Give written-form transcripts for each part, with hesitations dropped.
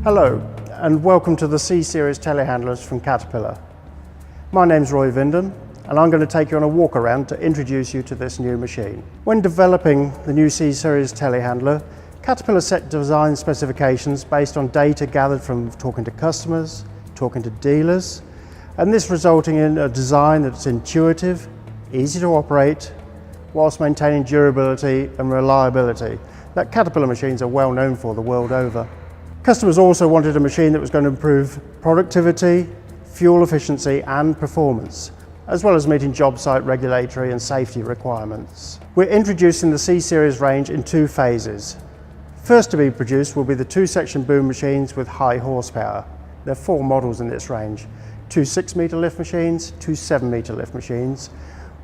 Hello and welcome to the C-Series telehandlers from Caterpillar. My name's Roy Vinden and I'm going to take you on a walk around to introduce you to this new machine. When developing the new C-Series telehandler, Caterpillar set design specifications based on data gathered from talking to customers, talking to dealers, and this resulting in a design that's intuitive, easy to operate, whilst maintaining durability and reliability that Caterpillar machines are well known for the world over. Customers also wanted a machine that was going to improve productivity, fuel efficiency and performance, as well as meeting job site regulatory and safety requirements. We're introducing the C-Series range in two phases. First to be produced will be the two-section boom machines with high horsepower. There are 4 models in this range: 2 6-metre lift machines, 2 7-metre lift machines,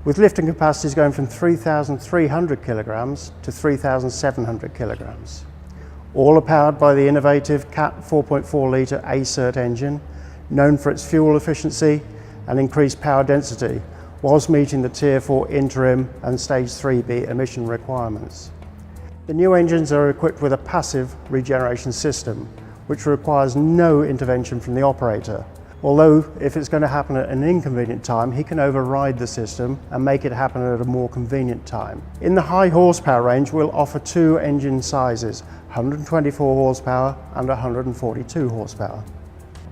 with lifting capacities going from 3,300 kilograms to 3,700 kilograms. All are powered by the innovative CAT 4.4 litre A-Cert engine, known for its fuel efficiency and increased power density, whilst meeting the Tier 4 interim and Stage 3B emission requirements. The new engines are equipped with a passive regeneration system, which requires no intervention from the operator. Although, if it's going to happen at an inconvenient time, he can override the system and make it happen at a more convenient time. In the high horsepower range, we'll offer 2 engine sizes, 124 horsepower and 142 horsepower.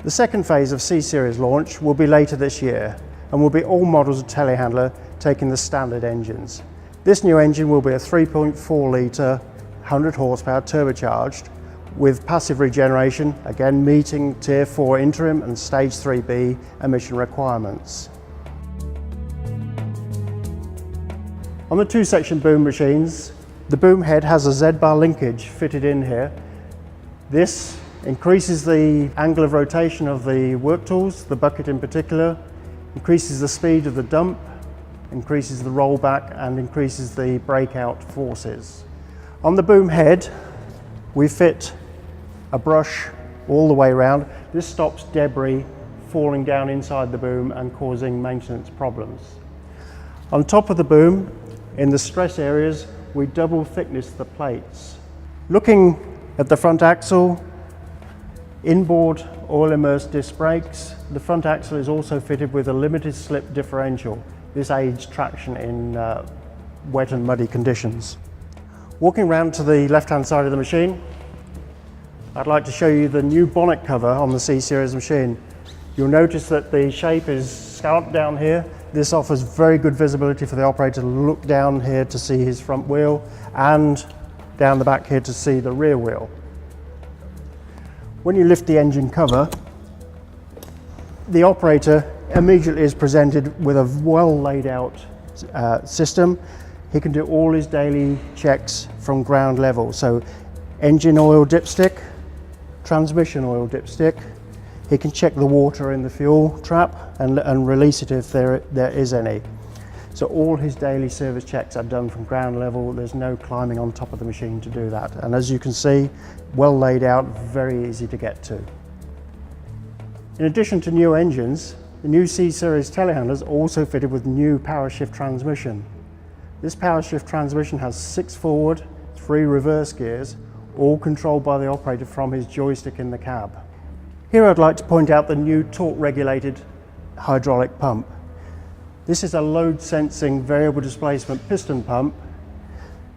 The second phase of C-Series launch will be later this year and will be all models of telehandler taking the standard engines. This new engine will be a 3.4 litre, 100 horsepower turbocharged with passive regeneration, again meeting Tier 4 interim and Stage 3B emission requirements. On the two-section boom machines, the boom head has a Z-bar linkage fitted in here. This increases the angle of rotation of the work tools, the bucket in particular, increases the speed of the dump, increases the rollback and increases the breakout forces. On the boom head, we fit a brush all the way around. This stops debris falling down inside the boom and causing maintenance problems. On top of the boom, in the stress areas, we double thickness the plates. Looking at the front axle, inboard oil immersed disc brakes. The front axle is also fitted with a limited slip differential. This aids traction in wet and muddy conditions. Walking round to the left-hand side of the machine, I'd like to show you the new bonnet cover on the C-Series machine. You'll notice that the shape is scalloped down here. This offers very good visibility for the operator to look down here to see his front wheel and down the back here to see the rear wheel. When you lift the engine cover, the operator immediately is presented with a well laid out system. He can do all his daily checks from ground level. So engine oil dipstick, transmission oil dipstick. He can check the water in the fuel trap and release it if there is any. So all his daily service checks are done from ground level. There's no climbing on top of the machine to do that. And as you can see, well laid out, very easy to get to. In addition to new engines, the new C-Series telehandlers are also fitted with new power shift transmission. This power shift transmission has 6 forward, 3 reverse gears, all controlled by the operator from his joystick in the cab. Here I'd like to point out the new torque regulated hydraulic pump. This is a load sensing variable displacement piston pump.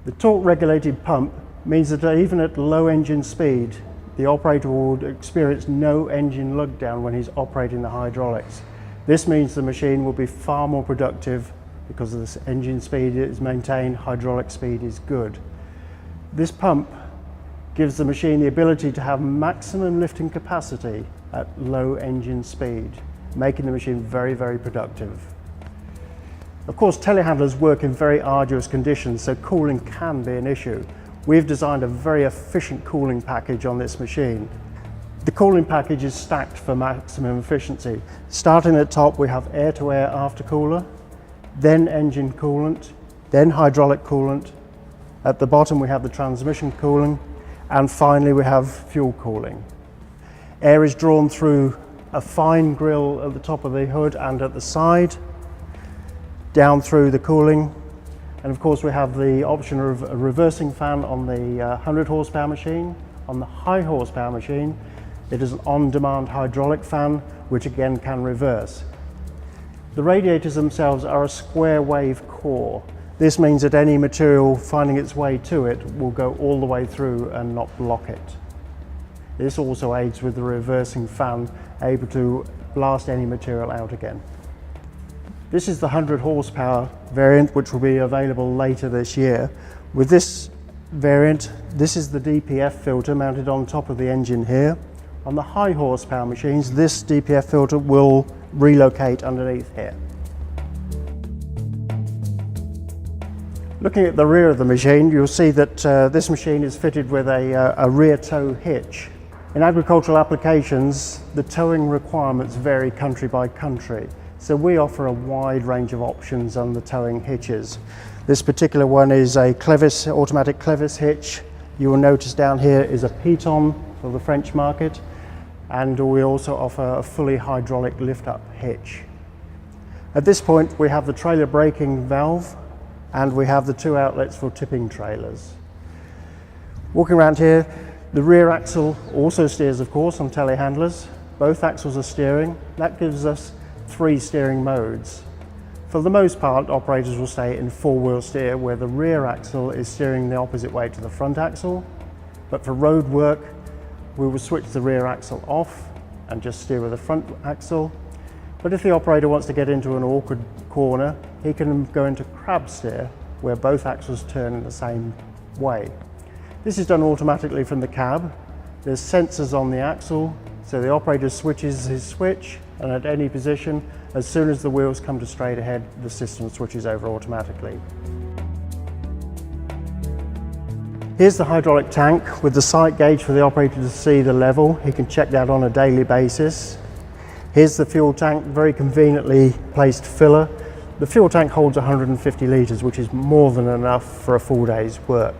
The torque regulated pump means that even at low engine speed, the operator will experience no engine lug down when he's operating the hydraulics. This means the machine will be far more productive because the engine speed is maintained, hydraulic speed is good. This pump gives the machine the ability to have maximum lifting capacity at low engine speed, making the machine very, very productive. Of course, telehandlers work in very arduous conditions, so cooling can be an issue. We've designed a very efficient cooling package on this machine. The cooling package is stacked for maximum efficiency. Starting at the top, we have air-to-air aftercooler, then engine coolant, then hydraulic coolant. At the bottom, we have the transmission cooling, and finally we have fuel cooling. Air is drawn through a fine grill at the top of the hood and at the side, down through the cooling, and of course we have the option of a reversing fan on the 100 horsepower machine. On the high horsepower machine, It is an on-demand hydraulic fan, which again can reverse. The radiators themselves are a square wave core. This means that any material finding its way to it will go all the way through and not block it. This also aids with the reversing fan, able to blast any material out again. This is the 100 horsepower variant, which will be available later this year. With this variant, this is the DPF filter mounted on top of the engine here. On the high horsepower machines, this DPF filter will relocate underneath here. Looking at the rear of the machine, you'll see that this machine is fitted with a rear tow hitch. In agricultural applications, the towing requirements vary country by country, so we offer a wide range of options on the towing hitches. This particular one is a clevis, automatic clevis hitch. You will notice down here is a piton for the French market, and we also offer a fully hydraulic lift-up hitch. At this point, we have the trailer braking valve, and we have the 2 outlets for tipping trailers. Walking around here, the rear axle also steers, of course, on telehandlers. Both axles are steering. That gives us 3 steering modes. For the most part, operators will stay in 4-wheel steer, where the rear axle is steering the opposite way to the front axle. But for road work, we will switch the rear axle off and just steer with the front axle. But if the operator wants to get into an awkward corner, he can go into crab steer, where both axles turn in the same way. This is done automatically from the cab. There's sensors on the axle, so the operator switches his switch, and at any position, as soon as the wheels come to straight ahead, the system switches over automatically. Here's the hydraulic tank with the sight gauge for the operator to see the level. He can check that on a daily basis. Here's the fuel tank, very conveniently placed filler. The fuel tank holds 150 litres, which is more than enough for a full day's work.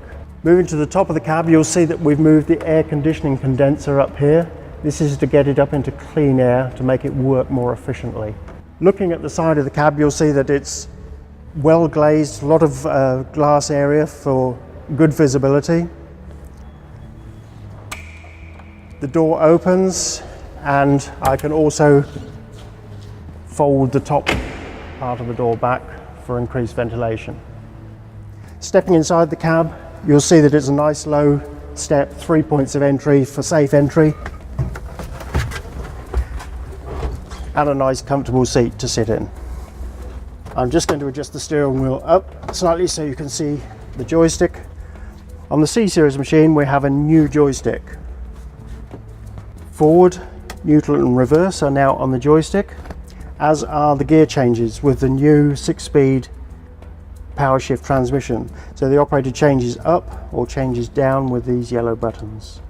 Moving to the top of the cab, you'll see that we've moved the air conditioning condenser up here. This is to get it up into clean air to make it work more efficiently. Looking at the side of the cab, you'll see that it's well glazed, a lot of glass area for good visibility. The door opens, and I can also fold the top part of the door back for increased ventilation. Stepping inside the cab, you'll see that it's a nice low step, 3 points of entry for safe entry, and a nice comfortable seat to sit in. I'm just going to adjust the steering wheel up slightly so you can see the joystick. On the C-Series machine, we have a new joystick. Forward, neutral and reverse are now on the joystick, as are the gear changes with the new 6-speed power shift transmission. So the operator changes up or changes down with these yellow buttons.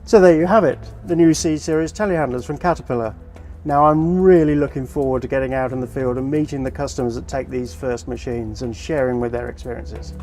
So there you have it, the new C-Series telehandlers from Caterpillar. Now I'm really looking forward to getting out in the field and meeting the customers that take these first machines and sharing with their experiences.